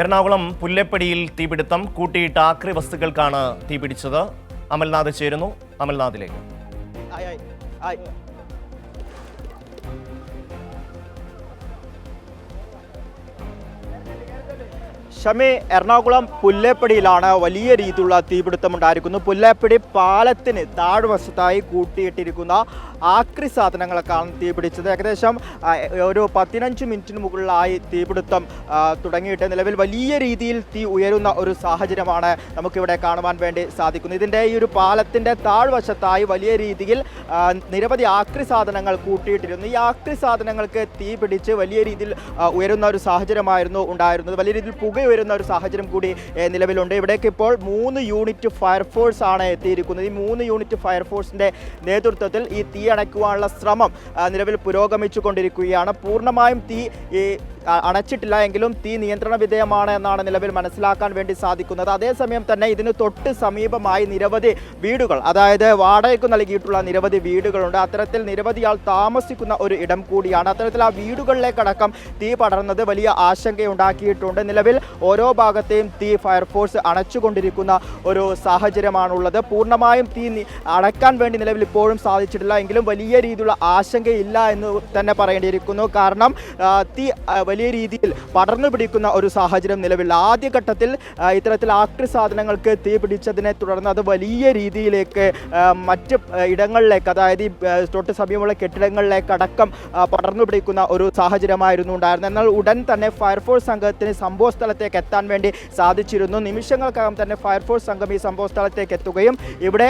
എറണാകുളം പുല്ലേപ്പടിയിൽ തീപിടുത്തം. കൂട്ടിയിട്ട ആക്രി വസ്തുക്കൾക്കാണ് തീപിടിച്ചത്. അമൽനാഥ് ചേരുന്നു. അമൽനാഥിലേക്ക്. ഷമി, എറണാകുളം പുല്ലേപ്പടിയിലാണ് വലിയ രീതിയിലുള്ള തീപിടുത്തം ഉണ്ടായിരിക്കുന്നു. പുല്ലേപ്പടി പാലത്തിന് താഴ്വശത്തായി കൂട്ടിയിട്ടിരിക്കുന്ന ആക്രി സാധനങ്ങളൊക്കെയാണ് തീപിടിച്ചത്. ഏകദേശം ഒരു 15 മിനിറ്റിന് മുകളിലായി തീപിടുത്തം തുടങ്ങിയിട്ട് നിലവിൽ വലിയ രീതിയിൽ തീ ഉയരുന്ന ഒരു സാഹചര്യമാണ് നമുക്കിവിടെ കാണുവാൻ വേണ്ടി സാധിക്കുന്നത്. ഇതിൻ്റെ ഈ ഒരു പാലത്തിൻ്റെ താഴ്വശത്തായി വലിയ രീതിയിൽ നിരവധി ആക്രി സാധനങ്ങൾ കൂട്ടിയിട്ടിരുന്നു. ഈ ആക്രി സാധനങ്ങൾക്ക് തീ പിടിച്ച് വലിയ രീതിയിൽ ഉയരുന്ന ഒരു സാഹചര്യമായിരുന്നു ഉണ്ടായിരുന്നത്. വലിയ രീതിയിൽ പുക ഉയരുന്ന ഒരു സാഹചര്യം കൂടി നിലവിലുണ്ട്. ഇവിടേക്ക് ഇപ്പോൾ 3 യൂണിറ്റ് ഫയർഫോഴ്സ് ആണ് എത്തിയിരിക്കുന്നത്. ഈ 3 യൂണിറ്റ് ഫയർഫോഴ്സിൻ്റെ നേതൃത്വത്തിൽ ഈ തീ അണയ്ക്കുവാനുള്ള ശ്രമം നിലവിൽ പുരോഗമിച്ചു കൊണ്ടിരിക്കുകയാണ്. പൂർണ്ണമായും തീ അണച്ചിട്ടില്ല എങ്കിലും തീ നിയന്ത്രണ വിധേയമാണ് എന്നാണ് നിലവിൽ മനസ്സിലാക്കാൻ വേണ്ടി സാധിക്കുന്നത്. അതേസമയം തന്നെ ഇതിന് തൊട്ട് സമീപമായി നിരവധി വീടുകൾ, അതായത് വാടകയ്ക്ക് നൽകിയിട്ടുള്ള നിരവധി വീടുകളുണ്ട്. അത്തരത്തിൽ നിരവധി ആൾ താമസിക്കുന്ന ഒരു ഇടം കൂടിയാണ്. അത്തരത്തിൽ ആ വീടുകളിലേക്കടക്കം തീ പടർന്നത് വലിയ ആശങ്കയുണ്ടാക്കിയിട്ടുണ്ട്. നിലവിൽ ഓരോ ഭാഗത്തെയും തീ ഫയർഫോഴ്സ് അണച്ചുകൊണ്ടിരിക്കുന്ന ഒരു സാഹചര്യമാണുള്ളത്. പൂർണ്ണമായും തീ അണയ്ക്കാൻ വേണ്ടി നിലവിൽ ഇപ്പോഴും സാധിച്ചിട്ടില്ല എങ്കിലും വലിയ രീതിയിലുള്ള ആശങ്കയില്ല എന്ന് തന്നെ പറയേണ്ടിയിരിക്കുന്നു. കാരണം തീ വലിയ രീതിയിൽ പടർന്നു പിടിക്കുന്ന ഒരു സാഹചര്യം നിലവിൽ. ആദ്യഘട്ടത്തിൽ ഇത്തരത്തിൽ ആക്രി സാധനങ്ങൾക്ക് തീ പിടിച്ചതിനെ തുടർന്ന് അത് വലിയ രീതിയിലേക്ക് മറ്റ് ഇടങ്ങളിലേക്ക്, അതായത് ഈ തൊട്ട് സമീപമുള്ള കെട്ടിടങ്ങളിലേക്ക് അടക്കം പടർന്നു പിടിക്കുന്ന ഒരു സാഹചര്യമായിരുന്നു ഉണ്ടായിരുന്നത്. എന്നാൽ ഉടൻ തന്നെ ഫയർഫോഴ്സ് സംഘത്തിന് സംഭവ സ്ഥലത്തേക്ക് എത്താൻ വേണ്ടി സാധിച്ചിരുന്നു. നിമിഷങ്ങൾക്കകം തന്നെ ഫയർഫോഴ്സ് സംഘം ഈ സംഭവ സ്ഥലത്തേക്ക് എത്തുകയും ഇവിടെ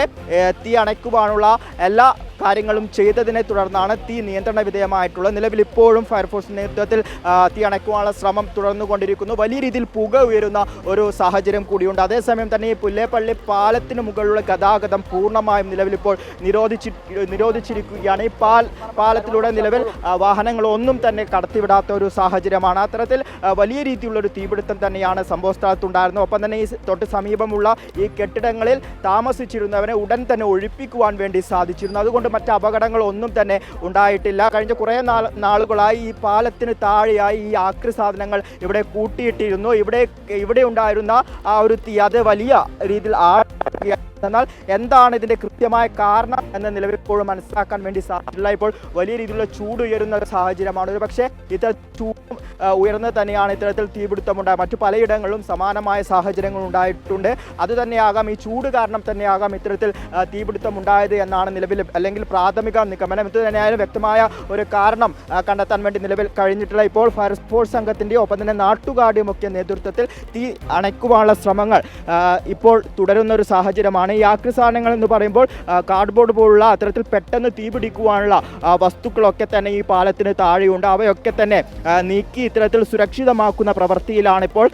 തീ അണയ്ക്കുവാനുള്ള എല്ലാ കാര്യങ്ങളും ചെയ്തതിനെ തുടർന്നാണ് തീ നിയന്ത്രണ വിധേയമായിട്ടുള്ളത്. നിലവിൽ ഇപ്പോഴും ഫയർഫോഴ്സ് നേതൃത്വത്തിൽ തീ അണയ്ക്കുവാനുള്ള ശ്രമം തുടർന്നുകൊണ്ടിരിക്കുന്നു. വലിയ രീതിയിൽ പുക ഉയരുന്ന ഒരു സാഹചര്യം കൂടിയുണ്ട്. അതേസമയം തന്നെ ഈ പുല്ലേപ്പള്ളി പാലത്തിന് മുകളിലുള്ള ഗതാഗതം പൂർണ്ണമായും നിലവിലിപ്പോൾ നിരോധിച്ചിരിക്കുകയാണ്. ഈ പാലത്തിലൂടെ നിലവിൽ വാഹനങ്ങളൊന്നും തന്നെ കടത്തിവിടാത്ത ഒരു സാഹചര്യമാണ്. അത്തരത്തിൽ വലിയ രീതിയിലുള്ള ഒരു തീപിടുത്തം തന്നെയാണ് സംഭവ സ്ഥലത്തുണ്ടായിരുന്നത്. ഒപ്പം തന്നെ ഈ തൊട്ട് സമീപമുള്ള ഈ കെട്ടിടങ്ങളിൽ താമസിച്ചിരുന്നവരെ ഉടൻ തന്നെ ഒഴിപ്പിക്കുവാൻ വേണ്ടി സാധിച്ചിരുന്നു. അതുകൊണ്ട് മറ്റ് അപകടങ്ങളൊന്നും തന്നെ ഉണ്ടായിട്ടില്ല. കഴിഞ്ഞ കുറേ നാളുകളായി ഈ പാലത്തിന് താഴെയായി ഈ ആക്രി സാധനങ്ങൾ ഇവിടെ കൂട്ടിയിട്ടിരുന്നു. ഇവിടെ ഉണ്ടായിരുന്ന ആ ഒരു തീ അത് വലിയ രീതിയിൽ എന്നാൽ എന്താണ് ഇതിന്റെ കൃത്യമായ കാരണം എന്ന നിലവിൽ ഇപ്പോഴും മനസ്സിലാക്കാൻ വേണ്ടി സാധിച്ചില്ല. ഇപ്പോൾ വലിയ രീതിയിലുള്ള ചൂട് ഉയരുന്ന ഒരു സാഹചര്യമാണ്. ഒരു പക്ഷേ ഇത്തരത്തിൽ ചൂടും ഉയർന്നത് തന്നെയാണ് ഇത്തരത്തിൽ തീപിടുത്തമുണ്ടായത്. മറ്റു പലയിടങ്ങളിലും സമാനമായ സാഹചര്യങ്ങൾ ഉണ്ടായിട്ടുണ്ട്. അതുതന്നെയാകാം, ഈ ചൂട് കാരണം തന്നെയാകാം ഇത്തരത്തിൽ തീപിടുത്തം ഉണ്ടായത് എന്നാണ് നിലവിൽ അല്ലെങ്കിൽ പ്രാഥമിക നിഗമനം. ഇത് തന്നെയായാലും വ്യക്തമായ ഒരു കാരണം കണ്ടെത്താൻ വേണ്ടി നിലവിൽ കഴിഞ്ഞിട്ടില്ല. ഇപ്പോൾ ഫയർഫോഴ്സ് സംഘത്തിൻ്റെയും ഒപ്പം തന്നെ നാട്ടുകാരുടെയും ഒക്കെ നേതൃത്വത്തിൽ തീ അണയ്ക്കുവാനുള്ള ശ്രമങ്ങൾ ഇപ്പോൾ തുടരുന്ന ഒരു സാഹചര്യമാണ്. ഈ ആക്രി സാധനങ്ങൾ എന്ന് പറയുമ്പോൾ കാർഡ്ബോർഡ് പോലുള്ള അത്തരത്തിൽ പെട്ടെന്ന് തീപിടിക്കുവാനുള്ള വസ്തുക്കളൊക്കെ തന്നെ ഈ പാലത്തിന് താഴെയുണ്ട്. അവയൊക്കെ തന്നെ നീക്കി ഇത്തരത്തിൽ സുരക്ഷിതമാക്കുന്ന പ്രവൃത്തിയിലാണ് ഇപ്പോൾ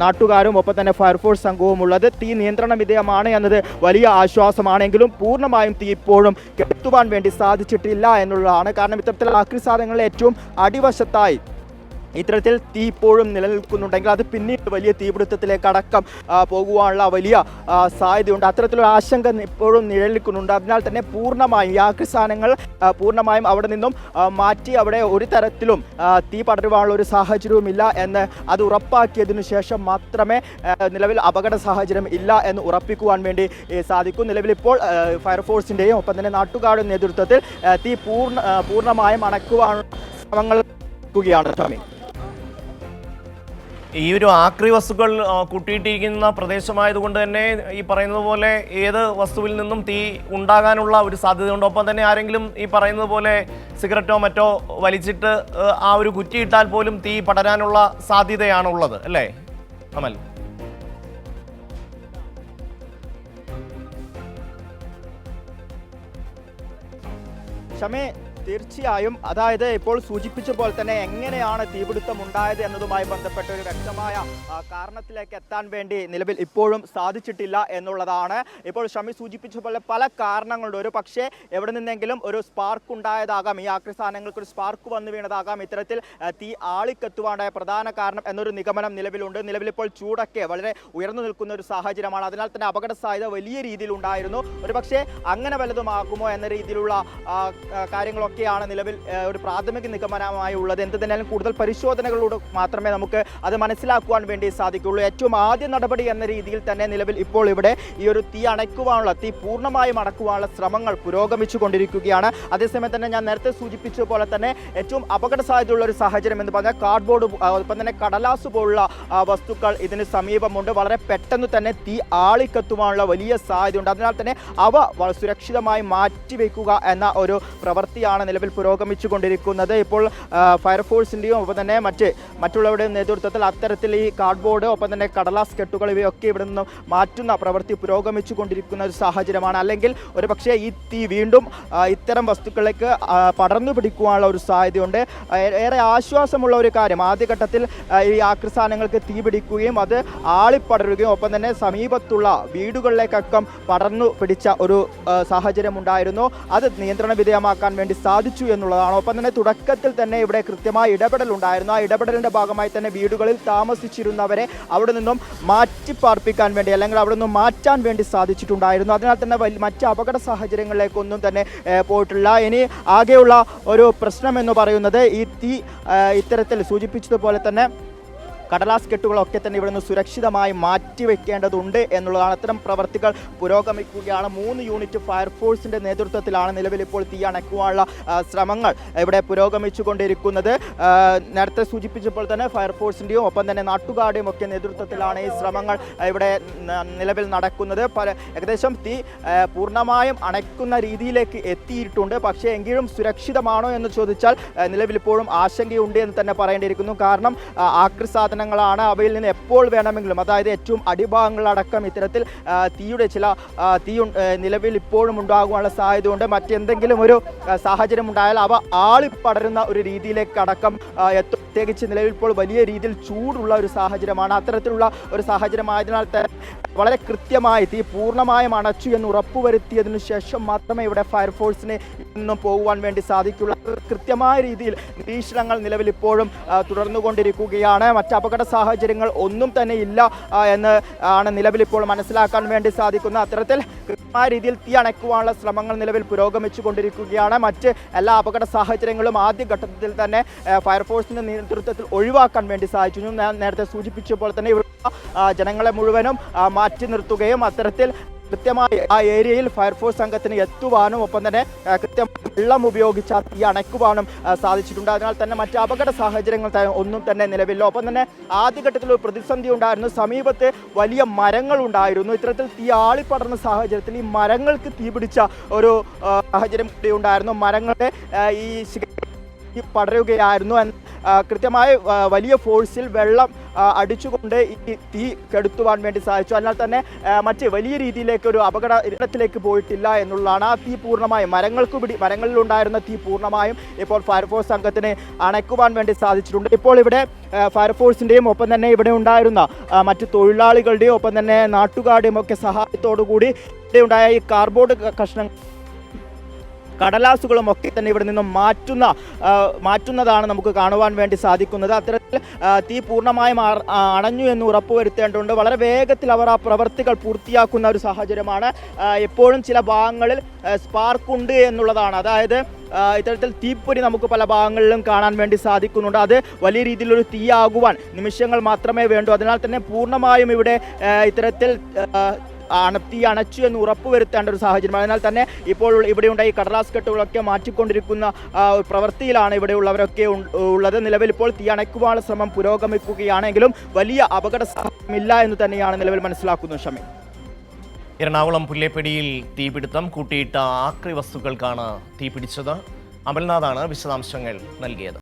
നാട്ടുകാരും ഒപ്പം തന്നെ ഫയർഫോഴ്സ് സംഘവും ഉള്ളത്. തീ നിയന്ത്രണ വിധേയമാണ് എന്നത് വലിയ ആശ്വാസമാണെങ്കിലും പൂർണ്ണമായും തീ ഇപ്പോഴും കെട്ടുവാൻ വേണ്ടി സാധിച്ചിട്ടില്ല എന്നുള്ളതാണ്. കാരണം ഇത്തരത്തിൽ ആക്രി സാധനങ്ങളിൽ ഏറ്റവും അടിവശത്തായി ഇത്തരത്തിൽ തീ ഇപ്പോഴും നിലനിൽക്കുന്നുണ്ടെങ്കിൽ അത് പിന്നീട് വലിയ തീപിടുത്തത്തിലേക്ക് അടക്കം പോകുവാനുള്ള വലിയ സാധ്യതയുണ്ട്. അത്തരത്തിലൊരു ആശങ്ക ഇപ്പോഴും നിലനിൽക്കുന്നുണ്ട്. അതിനാൽ തന്നെ പൂർണ്ണമായും ഈ ആക്രി സാധനങ്ങൾ പൂർണ്ണമായും അവിടെ നിന്നും മാറ്റി അവിടെ ഒരു തരത്തിലും തീ പടരുവാനുള്ള ഒരു സാഹചര്യവുമില്ല എന്ന് അത് ഉറപ്പാക്കിയതിനു ശേഷം മാത്രമേ നിലവിൽ അപകട സാഹചര്യം ഇല്ല എന്ന് ഉറപ്പിക്കുവാൻ വേണ്ടി സാധിക്കും. നിലവിലിപ്പോൾ ഫയർഫോഴ്സിൻ്റെയും ഒപ്പം തന്നെ നാട്ടുകാരുടെ നേതൃത്വത്തിൽ തീ പൂർണ്ണമായും അണക്കുവാനുള്ള ശ്രമങ്ങൾ ക്കുകയാണ്. സ്വാമി, ഈ ഒരു ആക്രി വസ്തുക്കൾ കൂട്ടിയിട്ടിരിക്കുന്ന പ്രദേശമായതുകൊണ്ട് തന്നെ ഈ പറയുന്നത് പോലെ ഏത് വസ്തുവിൽ നിന്നും തീ ഉണ്ടാകാനുള്ള ഒരു സാധ്യതയുണ്ട്. ഒപ്പം തന്നെ ആരെങ്കിലും ഈ പറയുന്നത് പോലെ സിഗരറ്റോ മറ്റോ വലിച്ചിട്ട് ആ ഒരു കുറ്റിയിട്ടാൽ പോലും തീ പടരാനുള്ള സാധ്യതയാണുള്ളത് അല്ലേ അമൽ? ഷമേ, തീർച്ചയായും. അതായത് ഇപ്പോൾ സൂചിപ്പിച്ച പോലെ തന്നെ എങ്ങനെയാണ് തീപിടുത്തം ഉണ്ടായത് എന്നതുമായി ബന്ധപ്പെട്ട ഒരു വ്യക്തമായ കാരണത്തിലേക്ക് എത്താൻ വേണ്ടി നിലവിൽ ഇപ്പോഴും സാധിച്ചിട്ടില്ല എന്നുള്ളതാണ്. ഇപ്പോൾ ഷമി സൂചിപ്പിച്ച പോലെ പല കാരണങ്ങളുണ്ട്. ഒരു പക്ഷേ എവിടെ നിന്നെങ്കിലും ഒരു സ്പാർക്ക് ഉണ്ടായതാകാം, ഈ ആക്രി സാധനങ്ങൾക്ക് ഒരു സ്പാർക്ക് വന്നു വീണതാകാം ഇത്തരത്തിൽ തീ ആളിക്കെത്തുവാനായ പ്രധാന കാരണം എന്നൊരു നിഗമനം നിലവിലുണ്ട്. നിലവിലിപ്പോൾ ചൂടൊക്കെ വളരെ ഉയർന്നു നിൽക്കുന്ന ഒരു സാഹചര്യമാണ്. അതിനാൽ തന്നെ അപകട സാധ്യത വലിയ രീതിയിൽ ഉണ്ടായിരുന്നു. ഒരു പക്ഷേ അങ്ങനെ വലുതുമാകുമോ എന്ന രീതിയിലുള്ള കാര്യങ്ങളൊക്കെ എന്നൊക്കെയാണ് നിലവിൽ ഒരു പ്രാഥമിക നിഗമനമായി ഉള്ളത്. എന്ത് തന്നെയാലും കൂടുതൽ പരിശോധനകളിലൂടെ മാത്രമേ നമുക്ക് അത് മനസ്സിലാക്കുവാൻ വേണ്ടി സാധിക്കുകയുള്ളൂ. ഏറ്റവും ആദ്യ നടപടി എന്ന രീതിയിൽ തന്നെ നിലവിൽ ഇപ്പോൾ ഇവിടെ ഈ ഒരു തീ അണയ്ക്കുവാനുള്ള, തീ പൂർണ്ണമായും അടക്കുവാനുള്ള ശ്രമങ്ങൾ പുരോഗമിച്ചു കൊണ്ടിരിക്കുകയാണ്. അതേസമയം തന്നെ ഞാൻ നേരത്തെ സൂചിപ്പിച്ച പോലെ തന്നെ ഏറ്റവും അപകട സാധ്യതയുള്ള ഒരു സാഹചര്യം എന്ന് പറഞ്ഞാൽ കാർഡ്ബോർഡ്, ഒപ്പം തന്നെ കടലാസ് പോലുള്ള വസ്തുക്കൾ ഇതിന് സമീപമുണ്ട്. വളരെ പെട്ടെന്ന് തന്നെ തീ ആളിക്കത്തുവാനുള്ള വലിയ സാധ്യതയുണ്ട്. അതിനാൽ തന്നെ അവ സുരക്ഷിതമായി മാറ്റിവെക്കുക എന്ന ഒരു പ്രവൃത്തിയാണ് നിലവിൽ പുരോഗമിച്ചു കൊണ്ടിരിക്കുന്നത്. ഇപ്പോൾ ഫയർഫോഴ്സിൻ്റെയും ഒപ്പം തന്നെ മറ്റുള്ളവരുടെയും നേതൃത്വത്തിൽ അത്തരത്തിൽ ഈ കാർഡ്ബോർഡ്, ഒപ്പം തന്നെ കടലാസ് കെട്ടുകൾ ഇവയൊക്കെ ഇവിടെ നിന്ന് മാറ്റുന്ന പ്രവൃത്തി പുരോഗമിച്ചു കൊണ്ടിരിക്കുന്ന ഒരു സാഹചര്യമാണ്. അല്ലെങ്കിൽ ഒരു പക്ഷേ ഈ തീ വീണ്ടും ഇത്തരം വസ്തുക്കളിലേക്ക് പടർന്നു പിടിക്കുവാനുള്ള ഒരു സാധ്യതയുണ്ട്. ഏറെ ആശ്വാസമുള്ള ഒരു കാര്യം, ആദ്യഘട്ടത്തിൽ ഈ ആക്രിസാധനങ്ങൾക്ക് തീ പിടിക്കുകയും അത് ആളിപ്പടരുകയും ഒപ്പം തന്നെ സമീപത്തുള്ള വീടുകളിലേക്കൊക്കെ പടർന്നു പിടിച്ച ഒരു സാഹചര്യം ഉണ്ടായിരുന്നു. അത് നിയന്ത്രണ വിധേയമാക്കാൻ വേണ്ടി സാധിച്ചു എന്നുള്ളതാണ്. ഒപ്പം തന്നെ തുടക്കത്തിൽ തന്നെ ഇവിടെ കൃത്യമായ ഇടപെടൽ ഉണ്ടായിരുന്നു. ആ ഇടപെടലിൻ്റെ ഭാഗമായി തന്നെ വീടുകളിൽ താമസിച്ചിരുന്നവരെ അവിടെ നിന്നും മാറ്റിപ്പാർപ്പിക്കാൻ വേണ്ടി, അല്ലെങ്കിൽ അവിടെ നിന്നും മാറ്റാൻ വേണ്ടി സാധിച്ചിട്ടുണ്ടായിരുന്നു. അതിനാൽ തന്നെ മറ്റ് അപകട സാഹചര്യങ്ങളിലേക്കൊന്നും തന്നെ പോയിട്ടില്ല. ഇനി ആകെയുള്ള ഒരു പ്രശ്നം എന്ന് പറയുന്നത് ഈ തീ ഇത്തരത്തിൽ സൂചിപ്പിച്ചതുപോലെ തന്നെ കടലാസ് കെട്ടുകളൊക്കെ തന്നെ ഇവിടെ നിന്ന് സുരക്ഷിതമായി മാറ്റിവെക്കേണ്ടതുണ്ട് എന്നുള്ളതാണ്. അത്തരം പ്രവർത്തികൾ പുരോഗമിക്കുകയാണ്. 3 യൂണിറ്റ് ഫയർഫോഴ്സിൻ്റെ നേതൃത്വത്തിലാണ് നിലവിൽ ഇപ്പോൾ തീ അണയ്ക്കുവാനുള്ള ശ്രമങ്ങൾ ഇവിടെ പുരോഗമിച്ചു കൊണ്ടിരിക്കുന്നത്. നേരത്തെ സൂചിപ്പിച്ചപ്പോൾ തന്നെ ഫയർഫോഴ്സിൻ്റെയും ഒപ്പം തന്നെ നാട്ടുകാരുടെയും ഒക്കെ നേതൃത്വത്തിലാണ് ഈ ശ്രമങ്ങൾ ഇവിടെ നിലവിൽ നടക്കുന്നത്. ഏകദേശം തീ പൂർണ്ണമായും അണയ്ക്കുന്ന രീതിയിലേക്ക് എത്തിയിട്ടുണ്ട്. പക്ഷേ എങ്കിലും സുരക്ഷിതമാണോ എന്ന് ചോദിച്ചാൽ നിലവിൽ ഇപ്പോഴും ആശങ്കയുണ്ട് എന്ന് തന്നെ പറയേണ്ടിയിരിക്കുന്നു. കാരണം ആക്രിസാധന ാണ് അവയിൽ നിന്ന് എപ്പോൾ വേണമെങ്കിലും, അതായത് ഏറ്റവും അടിഭാഗങ്ങളടക്കം ഇത്തരത്തിൽ തീ നിലവിൽ ഇപ്പോഴും ഉണ്ടാകുവാനുള്ള സാധ്യതയുണ്ട്. മറ്റെന്തെങ്കിലും ഒരു സാഹചര്യം ഉണ്ടായാൽ അവ ആളിപ്പടരുന്ന ഒരു രീതിയിലേക്ക് അടക്കം എത്തും. പ്രത്യേകിച്ച് നിലവിൽ ഇപ്പോൾ വലിയ രീതിയിൽ ചൂടുള്ള ഒരു സാഹചര്യമാണ്. അത്തരത്തിലുള്ള ഒരു സാഹചര്യമായതിനാൽ വളരെ കൃത്യമായി തീ പൂർണ്ണമായും അണച്ചു എന്ന് ഉറപ്പുവരുത്തിയതിനു ശേഷം മാത്രമേ ഇവിടെ ഫയർഫോഴ്സിന് നിന്നും പോകുവാൻ വേണ്ടി സാധിക്കുള്ളൂ. കൃത്യമായ രീതിയിൽ നിരീക്ഷണങ്ങൾ നിലവിൽ ഇപ്പോഴും തുടർന്നുകൊണ്ടിരിക്കുകയാണ്. മറ്റ് അപകട സാഹചര്യങ്ങൾ ഒന്നും തന്നെ ഇല്ല എന്ന് ആണ് നിലവിൽ ഇപ്പോൾ മനസ്സിലാക്കാൻ വേണ്ടി സാധിക്കുന്നത്. അത്തരത്തിൽ കൃത്യമായ രീതിയിൽ തീ അണയ്ക്കുവാനുള്ള ശ്രമങ്ങൾ നിലവിൽ പുരോഗമിച്ചു കൊണ്ടിരിക്കുകയാണ്. മറ്റ് എല്ലാ അപകട സാഹചര്യങ്ങളും ആദ്യഘട്ടത്തിൽ തന്നെ ഫയർഫോഴ്സിന്റെ നേതൃത്വത്തിൽ ഒഴിവാക്കാൻ വേണ്ടി സാധിച്ചു. ഞാൻ നേരത്തെ സൂചിപ്പിച്ചപ്പോൾ തന്നെ ജനങ്ങളെ മുഴുവനും മാറ്റി നിർത്തുകയും അത്തരത്തിൽ കൃത്യമായി ആ ഏരിയയിൽ ഫയർഫോഴ്സ് സംഘത്തിന് എത്തുവാനും ഒപ്പം തന്നെ കൃത്യമായി വെള്ളം ഉപയോഗിച്ച് തീ അണയ്ക്കുവാനും സാധിച്ചിട്ടുണ്ട്. അതിനാൽ തന്നെ മറ്റ് അപകട സാഹചര്യങ്ങൾ ഒന്നും തന്നെ നിലവില്ല. ഒപ്പം തന്നെ ആദ്യഘട്ടത്തിൽ ഒരു പ്രതിസന്ധി ഉണ്ടായിരുന്നു. സമീപത്ത് വലിയ മരങ്ങൾ ഉണ്ടായിരുന്നു. ഇത്തരത്തിൽ തീ ആളിപ്പടർന്ന സാഹചര്യത്തിൽ ഈ മരങ്ങൾക്ക് തീ പിടിച്ച ഒരു സാഹചര്യം കൂടി ഉണ്ടായിരുന്നു. മരങ്ങളുടെ ഈ പടരുകയായിരുന്നു. കൃത്യമായി വലിയ ഫോഴ്സിൽ വെള്ളം അടിച്ചുകൊണ്ട് ഈ തീ കെടുത്തുവാൻ വേണ്ടി സാധിച്ചു. അതിനാൽ തന്നെ മറ്റ് വലിയ രീതിയിലേക്ക് ഒരു അപകടത്തിലേക്ക് പോയിട്ടില്ല എന്നുള്ളതാണ്. ആ തീ പൂർണ്ണമായും മരങ്ങളിലുണ്ടായിരുന്ന തീ പൂർണ്ണമായും ഇപ്പോൾ ഫയർഫോഴ്സ് സംഘത്തിന് അണയ്ക്കുവാൻ വേണ്ടി സാധിച്ചിട്ടുണ്ട്. ഇപ്പോൾ ഇവിടെ ഫയർഫോഴ്സിൻ്റെയും ഒപ്പം തന്നെ ഇവിടെ ഉണ്ടായിരുന്ന മറ്റ് തൊഴിലാളികളുടെയും ഒപ്പം തന്നെ നാട്ടുകാരുടെയും ഒക്കെ സഹായത്തോടു കൂടി ഇവിടെ ഉണ്ടായ ഈ കാർഡ്ബോർഡ് കഷ്ണങ്ങൾ, കടലാസുകളും ഒക്കെ തന്നെ ഇവിടെ നിന്നും മാറ്റുന്നതാണ് നമുക്ക് കാണുവാൻ വേണ്ടി സാധിക്കുന്നത്. അത്തരത്തിൽ തീ പൂർണ്ണമായും അണഞ്ഞു എന്ന് ഉറപ്പുവരുത്തേണ്ടതുണ്ട്. വളരെ വേഗത്തിൽ അവർ ആ പ്രവർത്തികൾ പൂർത്തിയാക്കുന്ന ഒരു സാഹചര്യമാണ്. എപ്പോഴും ചില ഭാഗങ്ങളിൽ സ്പാർക്ക് ഉണ്ട് എന്നുള്ളതാണ്. അതായത് ഇത്തരത്തിൽ തീപ്പൊരി നമുക്ക് പല ഭാഗങ്ങളിലും കാണാൻ വേണ്ടി സാധിക്കുന്നുണ്ട്. അത് വലിയ രീതിയിലൊരു തീയാകുവാൻ നിമിഷങ്ങൾ മാത്രമേ വേണ്ടൂ. അതിനാൽ തന്നെ പൂർണ്ണമായും ഇവിടെ ഇത്തരത്തിൽ തീ അണച്ചു എന്ന് ഉറപ്പുവരുത്തേണ്ട ഒരു സാഹചര്യമാണ്. അതിനാൽ തന്നെ ഇപ്പോൾ ഇവിടെയുണ്ട ഈ കടലാസ് കെട്ടുകളൊക്കെ മാറ്റിക്കൊണ്ടിരിക്കുന്ന പ്രവൃത്തിയിലാണ് ഇവിടെയുള്ളവരൊക്കെ ഉള്ളത്. നിലവിൽ ഇപ്പോൾ തീ അണയ്ക്കുവാനുള്ള ശ്രമം പുരോഗമിക്കുകയാണെങ്കിലും വലിയ അപകട സാധ്യതയില്ല എന്ന് തന്നെയാണ് നിലവിൽ മനസ്സിലാക്കുന്നത്. ഷമീർ, എറണാകുളം പുല്ലേപ്പടിയിൽ തീപിടുത്തം, കൂട്ടിയിട്ട ആക്രി വസ്തുക്കൾക്കാണ് തീപിടിച്ചത്. അമൽനാഥാണ് വിശദാംശങ്ങൾ നൽകിയത്.